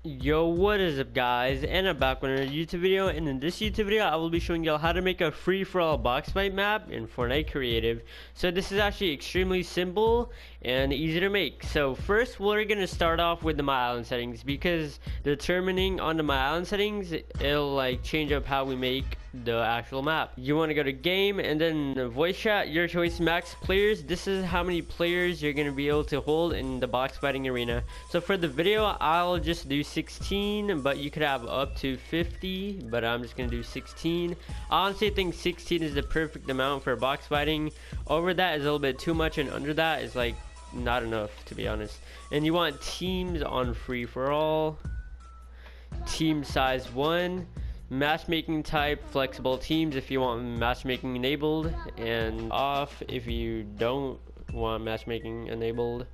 Yo, what is up guys, and I'm back with another YouTube video, and in this YouTube video I will be showing y'all how to make a free-for-all box fight map in Fortnite Creative. So this is actually extremely simple and easy to make. So first we're going to start off with the My Island settings, because determining on the My Island settings, it'll like change up how we make the actual map. You want to go to game and then voice chat, your choice, max players. This is how many players you're going to be able to hold in the box fighting arena. So for the video I'll just do 16, but you could have up to 50, but I'm just going to do 16. I honestly think 16 is the perfect amount for box fighting. Over that is a little bit too much, and under that is like not enough, to be honest. And you want teams on free for all, team size 1, matchmaking type flexible teams if you want matchmaking enabled, and off if you don't want matchmaking enabled.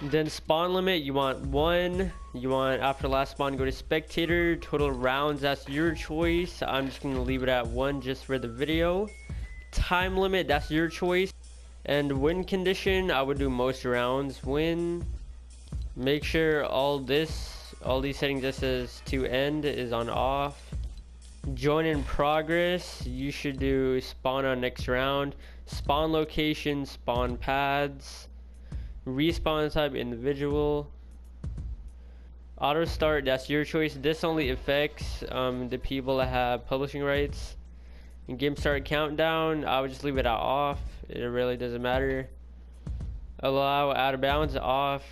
Then spawn limit, you want 1. You want after last spawn go to spectator. Total rounds, that's your choice. I'm just gonna leave it at 1 just for the video. Time limit, that's your choice. And win condition, I would do most rounds win. Make sure all these settings that says to end is on off. Join in progress, you should do spawn on next round. Spawn location, spawn pads. Respawn type individual. Auto start, that's your choice. This only affects the people that have publishing rights. And game start countdown, I would just leave it off. It really doesn't matter. Allow out of bounds, off.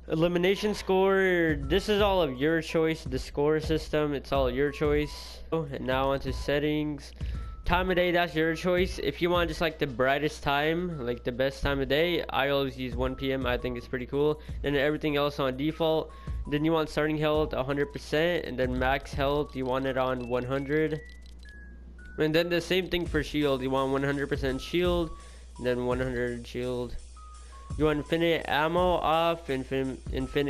Elimination score, this is all of your choice. The score system, it's all your choice. And now onto settings. Time of day, that's your choice. If you want just like the brightest time, like the best time of day, I always use 1 p.m. I think it's pretty cool. Then everything else on default. Then you want starting health 100%, and then max health you want it on 100. And then the same thing for shield, you want 100% shield, then 100 shield. You want infinite ammo off, infinite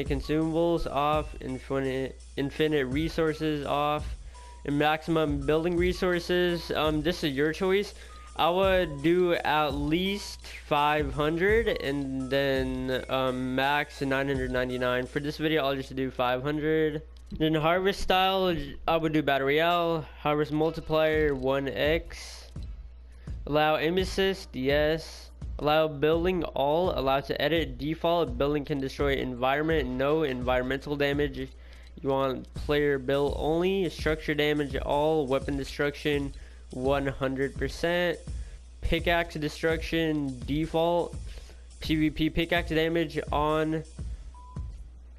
consumables off, infinite resources off, and maximum building resources. This is your choice. I would do at least 500, and then max 999. For this video I'll just do 500. Then harvest style, I would do battle royale. Harvest multiplier 1x. Allow aim assist, yes. Allow building all, allow to edit. Default, building can destroy environment, no environmental damage. You want player build only. Structure damage all. Weapon destruction 100%. Pickaxe destruction default. PvP pickaxe damage on.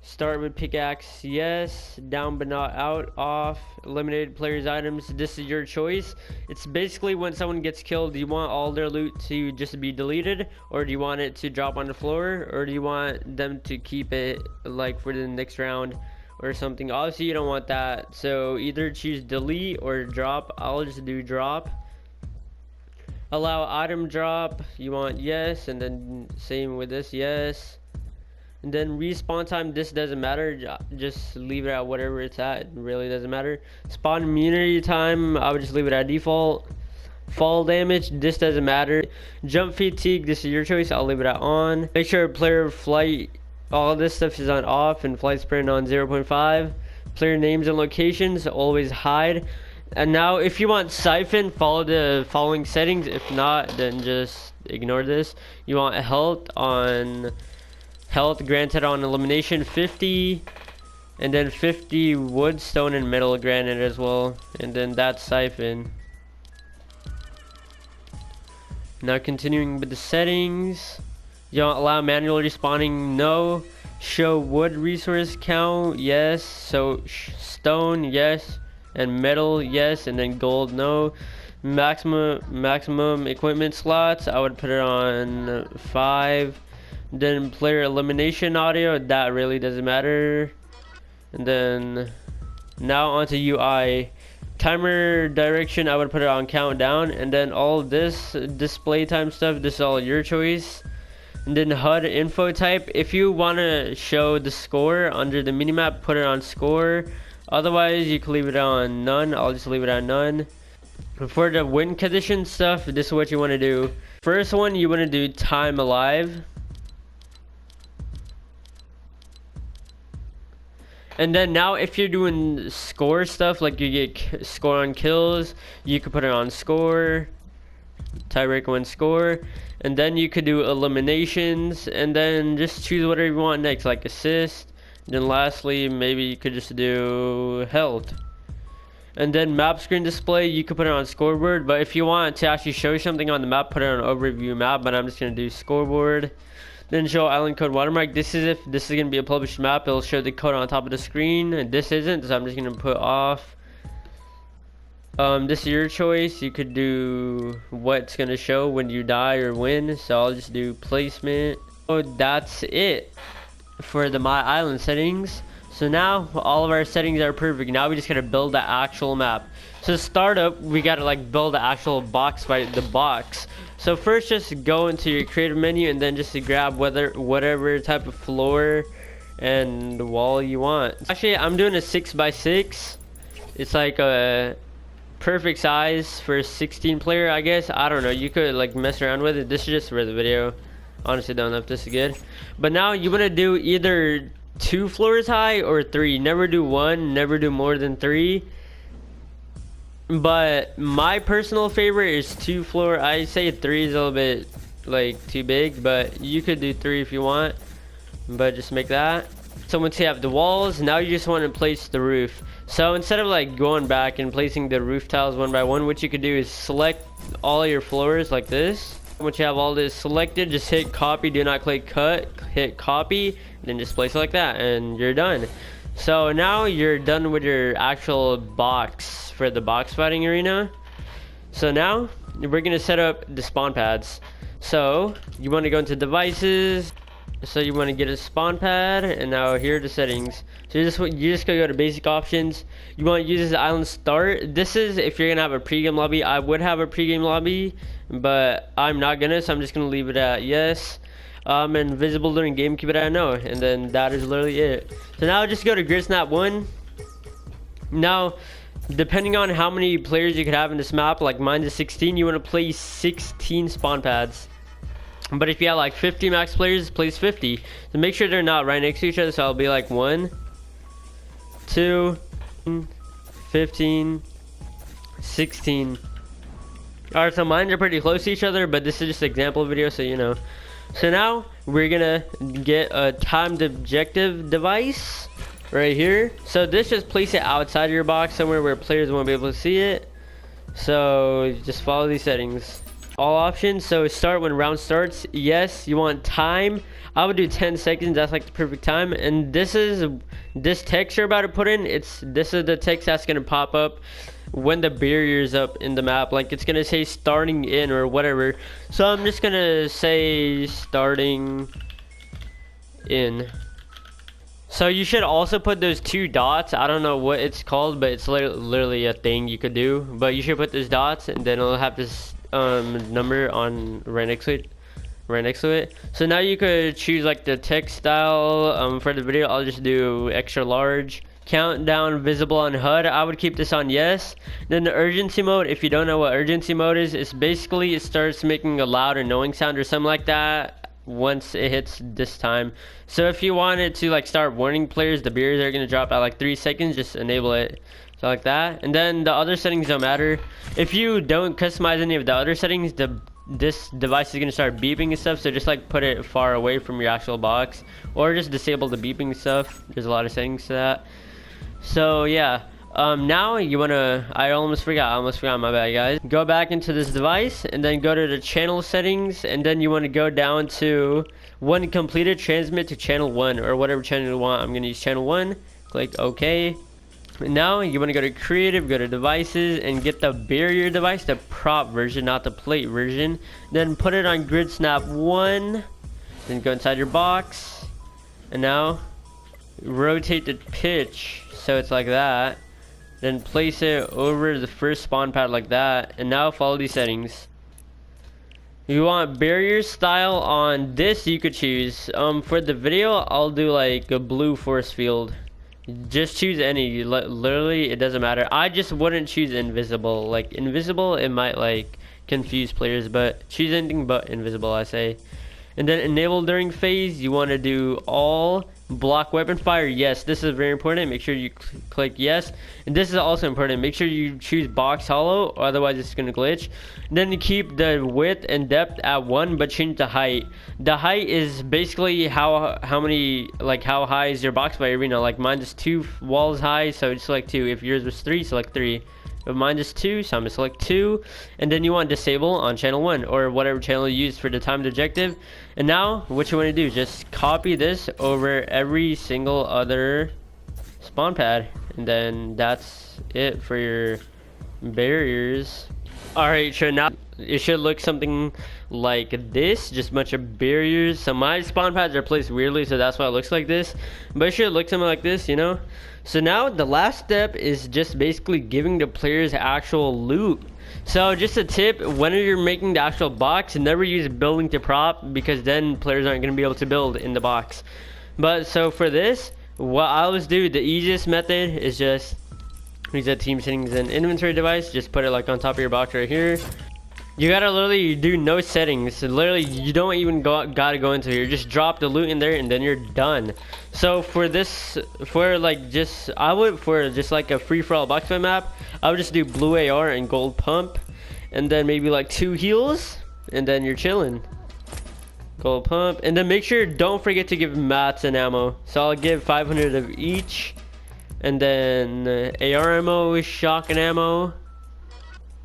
Start with pickaxe, yes. Down but not out, off. Eliminated players items, this is your choice. It's basically when someone gets killed, do you want all their loot to just be deleted, or do you want it to drop on the floor, or do you want them to keep it like for the next round or something? Obviously you don't want that, so either choose delete or drop. I'll just do drop. Allow item drop, you want yes, and then same with this, yes. And then respawn time, this doesn't matter, just leave it at whatever it's at, it really doesn't matter. Spawn immunity time, I would just leave it at default. Fall damage, this doesn't matter. Jump fatigue, this is your choice, I'll leave it at on. Make sure player flight, all this stuff is on off, and flight sprint on 0.5. Player names and locations, always hide. And now if you want siphon, follow the following settings. If not, then just ignore this. You want health on health granted on elimination 50, and then 50 wood, stone, and metal granted as well, and then that's siphon. Now continuing with the settings, you don't allow manual respawning, no. Show wood resource count, yes. So stone, yes, and metal, yes, and then gold, no. Maximum equipment slots, I would put it on 5. Then player elimination audio, that really doesn't matter. And then now onto UI. Timer direction, I would put it on countdown. And then all this display time stuff, this is all your choice. And then HUD info type, if you want to show the score under the minimap, put it on score. Otherwise you can leave it on none. I'll just leave it on none. For the win condition stuff, this is what you want to do. First one, you want to do time alive. And then now if you're doing score stuff, like you get score on kills, you could put it on score, tiebreaker win score, and then you could do eliminations, and then just choose whatever you want next, like assist. Then lastly, maybe you could just do health. And then map screen display, you could put it on scoreboard, but if you want to actually show something on the map, put it on overview map, but I'm just going to do scoreboard. Then show island code watermark. This is if this is going to be a published map, it'll show the code on top of the screen, and this isn't, so I'm just going to put off. This is your choice. You could do what's going to show when you die or win, so I'll just do placement. So that's it for the my island settings. So now all of our settings are perfect. Now we just gotta build the actual map. So to start up, we gotta like build the actual box fight, the box. So first just go into your creative menu and then just grab whatever type of floor and wall you want. Actually, I'm doing a 6x6. It's like a perfect size for a 16 player, I guess. I don't know, you could like mess around with it. This is just for the video. Honestly, don't know if this is good. But now you wanna do either 2 floors high or 3. Never do 1, never do more than 3. But my personal favorite is 2 floor. I say 3 is a little bit like too big, but you could do 3 if you want, but just make that. So once you have the walls, now you just want to place the roof. So instead of like going back and placing the roof tiles one by one, what you could do is select all your floors like this. Once you have all this selected, just hit copy, do not click cut, hit copy, then just place it like that, and you're done. So now you're done with your actual box for the box fighting arena. So now we're gonna set up the spawn pads. So you want to go into devices. So you want to get a spawn pad, and now here are the settings. So you just gotta go to basic options. You want to use this island start. This is if you're gonna have a pregame lobby. I would have a pregame lobby, but I'm not gonna, so I'm just gonna leave it at yes. And visible during game, keep it at no, and then that is literally it. So now just go to grid snap 1. Now depending on how many players you could have in this map, like mine's is 16, you want to place 16 spawn pads. But if you have like 50 max players, place 50. So make sure they're not right next to each other. So I'll be like 1, 2, 15, 16. Alright, so mine are pretty close to each other, but this is just an example video, so you know. So now we're gonna get a timed objective device right here. So this just place it outside of your box somewhere where players won't be able to see it. So just follow these settings. All options. So start when round starts. Yes, you want time. I would do 10 seconds. That's like the perfect time. And this text you're about to put in. This is the text that's gonna pop up when the barrier's up in the map. Like it's gonna say starting in or whatever. So I'm just gonna say starting in. So you should also put those 2 dots. I don't know what it's called, but it's literally a thing you could do. But you should put those dots, and then it'll have this number on right next to it. So now you could choose like the text style. For the video, I'll just do extra large. Countdown visible on HUD. I would keep this on yes. Then the urgency mode, if you don't know what urgency mode is, it's basically it starts making a loud annoying sound or something like that once it hits this time. So if you wanted to like start warning players the barriers are gonna drop at like 3 seconds, just enable it. So like that. And then the other settings don't matter. If you don't customize any of the other settings, this device is gonna start beeping and stuff, so just like put it far away from your actual box, or just disable the beeping stuff. There's a lot of settings to that. So yeah, now you wanna, I almost forgot, my bad guys. Go back into this device and then go to the channel settings, and then you wanna go down to when completed, transmit to channel 1 or whatever channel you want. I'm gonna use channel 1, click OK. Now you wanna go to creative, go to devices, and get the barrier device, the prop version, not the plate version. Then put it on grid snap 1, then go inside your box, and now rotate the pitch so it's like that, then place it over the first spawn pad like that, and now follow these settings. You want barrier style on this, you could choose. For the video, I'll do like a blue force field. Just choose any, literally it doesn't matter. I just wouldn't choose invisible. Like invisible, it might like confuse players, but choose anything but invisible, I say. And then enable during phase, you want to do all block weapon fire. Yes, this is very important. Make sure you click yes. And this is also important. Make sure you choose box hollow, otherwise it's going to glitch. And then you keep the width and depth at 1, but change the height. The height is basically how many, like how high is your box fight arena. Like mine is 2 walls high, so select 2. If yours was 3, select 3. But mine is 2, so I'm gonna select 2, and then you want disable on channel 1 or whatever channel you use for the timed objective. And now what you want to do, just copy this over every single other spawn pad, and then that's it for your barriers. Alright, so now it should look something like this, just a bunch of barriers. So my spawn pads are placed weirdly, so that's why it looks like this, but it should look something like this, you know. So now the last step is just basically giving the players actual loot. So just a tip, whenever you're making the actual box, never use building to prop, because then players aren't going to be able to build in the box. But so for this, what I always do, the easiest method is just reset team settings and inventory device. Just put it like on top of your box right here. You gotta literally do no settings. Literally, you don't even gotta go into here. Just drop the loot in there, and then you're done. So for this, for like for just like a free-for-all box fight map, I would just do blue AR and gold pump, and then maybe like 2 heals, and then you're chilling. Gold pump, and then make sure don't forget to give mats and ammo. So I'll give 500 of each, and then AR ammo, shotgun ammo,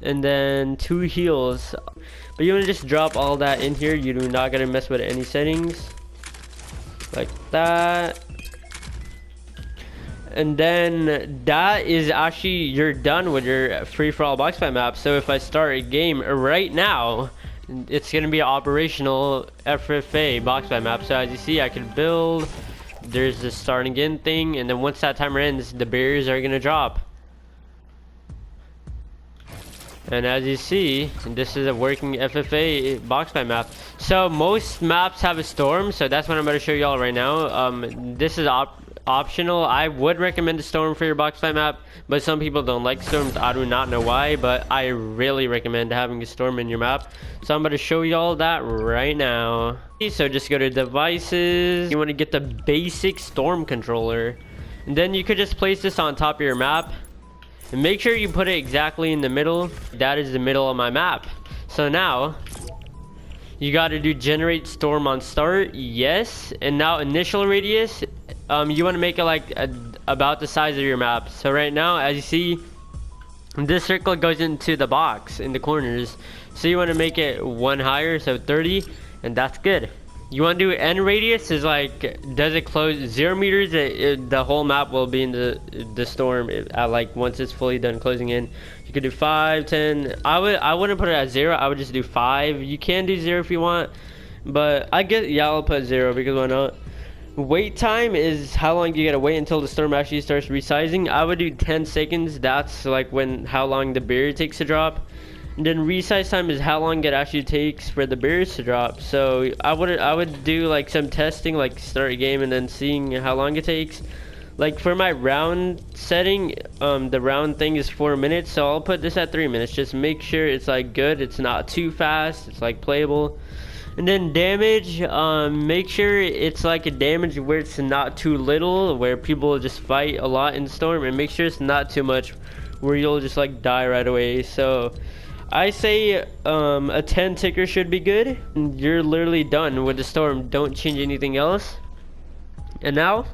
and then 2 heals. But you want to just drop all that in here. You do not gotta mess with any settings like that. And then that is actually, you're done with your free-for-all box fight map. So if I start a game right now, it's gonna be an operational FFA box fight map. So as you see, I can build. There's the starting again thing, and then once that timer ends, the barriers are gonna drop. And as you see, this is a working FFA box fight map. So most maps have a storm, so that's what I'm going to show y'all right now. This is optional. I would recommend a storm for your box fight map, but some people don't like storms. I do not know why, but I really recommend having a storm in your map. So I'm going to show y'all that right now. So just go to devices. You want to get the basic storm controller, and then you could just place this on top of your map. And make sure you put it exactly in the middle. That is the middle of my map. So now you got to do generate storm on start. Yes. And now initial radius, you want to make it like about the size of your map. So right now, as you see, this circle goes into the box in the corners. So you want to make it 1 higher, so 30, and that's good. You want to do end radius is like, does it close 0 meters? The whole map will be in the storm at like once it's fully done closing in. You could do 5, 10. I wouldn't put it at 0. I would just do 5. You can do 0 if you want, but I guess yeah, I'll put 0 because why not? Wait time is how long you gotta wait until the storm actually starts resizing. I would do 10 seconds. That's like how long the barrier takes to drop. And then resize time is how long it actually takes for the barriers to drop. So I would do like some testing, like start a game and then seeing how long it takes. Like for my round setting, the round thing is 4 minutes, so I'll put this at 3 minutes. Just make sure it's like good, it's not too fast, it's like playable. And then damage, make sure it's like a damage where it's not too little, where people will just fight a lot in storm, and make sure it's not too much where you'll just like die right away. So I say a 10 ticker should be good. You're literally done with the storm. Don't change anything else. And now,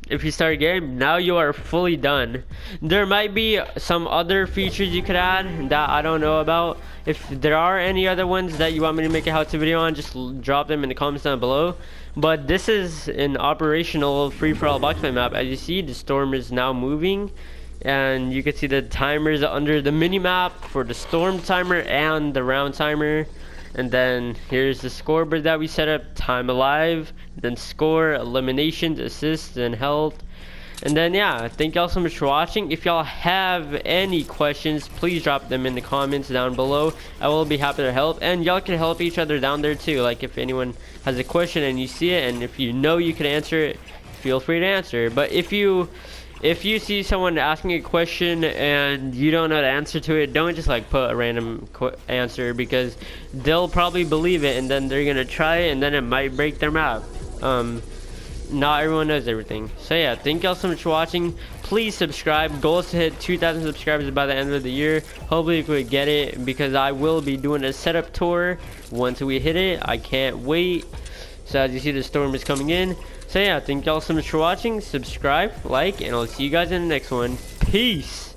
if you start a game, now you are fully done. There might be some other features you could add that I don't know about. If there are any other ones that you want me to make a how-to video on, just drop them in the comments down below. But this is an operational free-for-all box fight map. As you see, the storm is now moving, and you can see the timers under the mini map for the storm timer and the round timer. And then here's the scoreboard that we set up, time alive, then score, eliminations, assists, and health. And then yeah, thank y'all so much for watching. If y'all have any questions, please drop them in the comments down below. I will be happy to help, and y'all can help each other down there too. Like if anyone has a question and you see it, and if you know you can answer it, feel free to answer. But if you if you see someone asking a question and you don't know the answer to it, don't just like put a random answer, because they'll probably believe it and then they're gonna try it and then it might break their map. Not everyone knows everything. So yeah, thank y'all so much for watching. Please subscribe. Goal is to hit 2,000 subscribers by the end of the year. Hopefully we get it, because I will be doing a setup tour once we hit it. I can't wait. So as you see, the storm is coming in. So yeah, thank y'all so much for watching. Subscribe, like, and I'll see you guys in the next one. Peace.